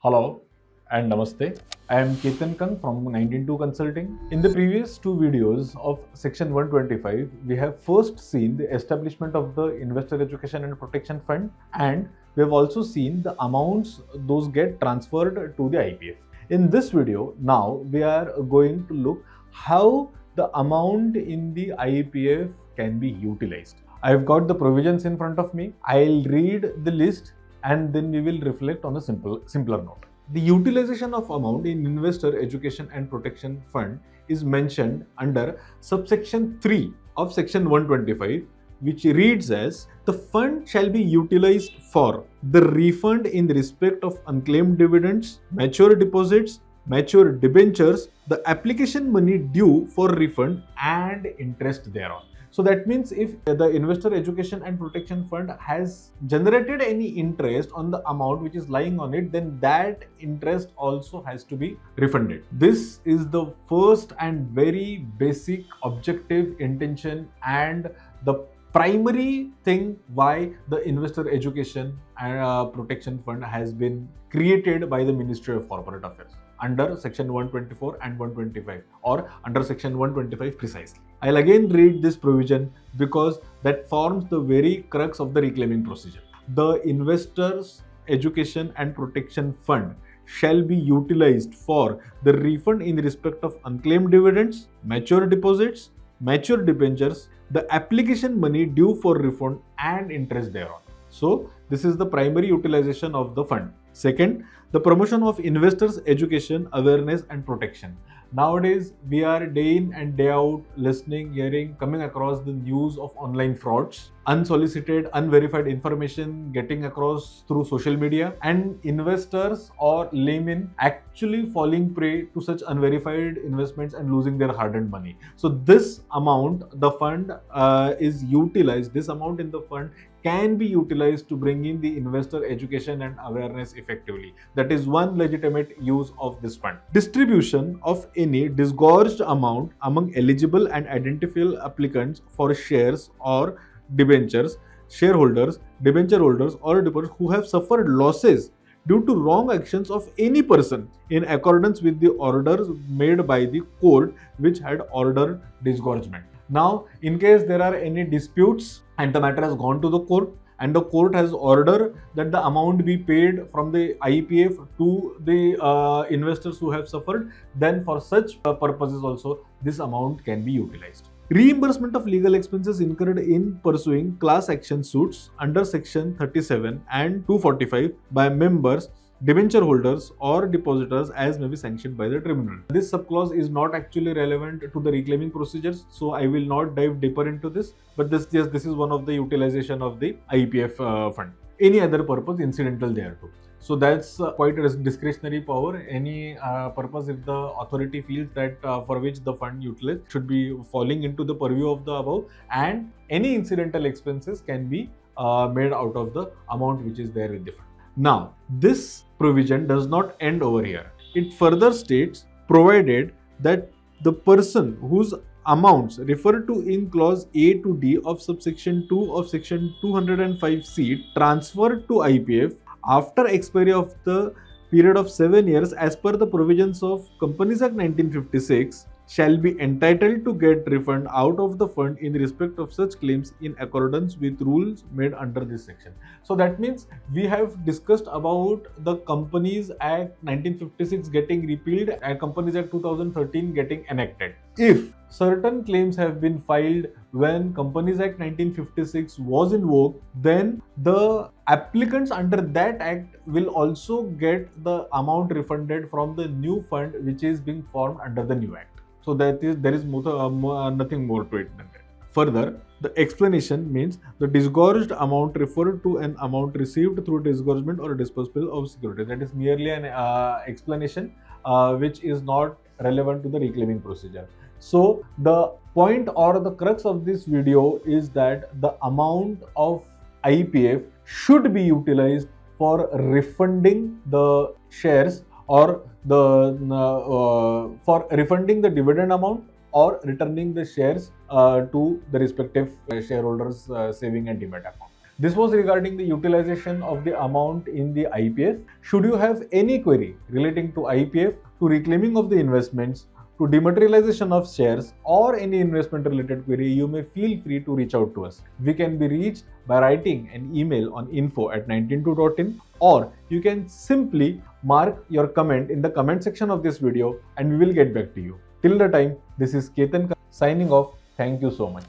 Hello and Namaste. I am Ketan Kank from 19.2 Consulting. In the previous two videos of section 125, we have first seen the establishment of the Investor Education and Protection Fund, and we have also seen the amounts those get transferred to the IPF. In this video, now we are going to look how the amount in the IPF can be utilized. I have got the provisions in front of me. I'll read the list and then we will reflect on a simpler note. The utilization of amount in Investor Education and Protection Fund is mentioned under subsection 3 of section 125, which reads as, the fund shall be utilized for the refund in respect of unclaimed dividends, mature deposits, mature debentures, the application money due for refund and interest thereon. So that means if the Investor Education and Protection Fund has generated any interest on the amount which is lying on it, then that interest also has to be refunded. This is the first and very basic objective, intention, and the primary thing why the Investor Education and Protection Fund has been created by the Ministry of Corporate Affairs under section 124 and 125, or under section 125 precisely. I'll again read this provision because that forms the very crux of the reclaiming procedure. The Investors Education and Protection Fund shall be utilized for the refund in respect of unclaimed dividends, mature deposits, mature debentures, the application money due for refund and interest thereon. So this is the primary utilization of the fund. Second, the promotion of investors' education, awareness and protection. Nowadays, we are day in and day out listening, hearing, coming across the news of online frauds, unsolicited, unverified information getting across through social media, and investors or laymen actually falling prey to such unverified investments and losing their hard-earned money. So this amount, the fund is utilized, this amount in the fund can be utilized to bring in the investor education and awareness effectively. That is one legitimate use of this fund. Distribution of any disgorged amount among eligible and identifiable applicants for shares or debentures, shareholders, debenture holders or depositors who have suffered losses due to wrong actions of any person in accordance with the orders made by the court which had ordered disgorgement. Now, in case there are any disputes and the matter has gone to the court and the court has ordered that the amount be paid from the IPF to the investors who have suffered, then for such purposes also this amount can be utilized. Reimbursement of legal expenses incurred in pursuing class action suits under section 37 and 245 by members, debenture holders or depositors as may be sanctioned by the tribunal. This subclause is not actually relevant to the reclaiming procedures, so I will not dive deeper into this, but this is one of the utilization of the IPF fund. Any other purpose incidental thereto. So that's quite a discretionary power. Any purpose if the authority feels that for which the fund utilized should be falling into the purview of the above, and any incidental expenses can be made out of the amount which is there with the fund. Now, this provision does not end over here. It further states, provided that the person whose amounts referred to in clause A to D of subsection 2 of section 205C transferred to IPF after expiry of the period of 7 years as per the provisions of Companies Act 1956 shall be entitled to get refund out of the fund in respect of such claims in accordance with rules made under this section. So that means we have discussed about the Companies Act 1956 getting repealed and Companies Act 2013 getting enacted. If certain claims have been filed when Companies Act 1956 was in vogue, then the applicants under that act will also get the amount refunded from the new fund which is being formed under the new act. So there is nothing more to it than that. Further, the explanation means the disgorged amount referred to an amount received through disgorgement or disposal of security. That is merely an explanation which is not relevant to the reclaiming procedure. So the point or the crux of this video is that the amount of IPF should be utilized for refunding the shares or for refunding the dividend amount or returning the shares to the respective shareholders' saving and demat account. This was regarding the utilization of the amount in the IPF. Should you have any query relating to IPF, to reclaiming of the investments, to dematerialization of shares, or any investment related query, you may feel free to reach out to us. We can be reached by writing an email on info@192.in, or you can simply mark your comment in the comment section of this video and we will get back to you. Till the time, this is Ketan signing off. Thank you so much.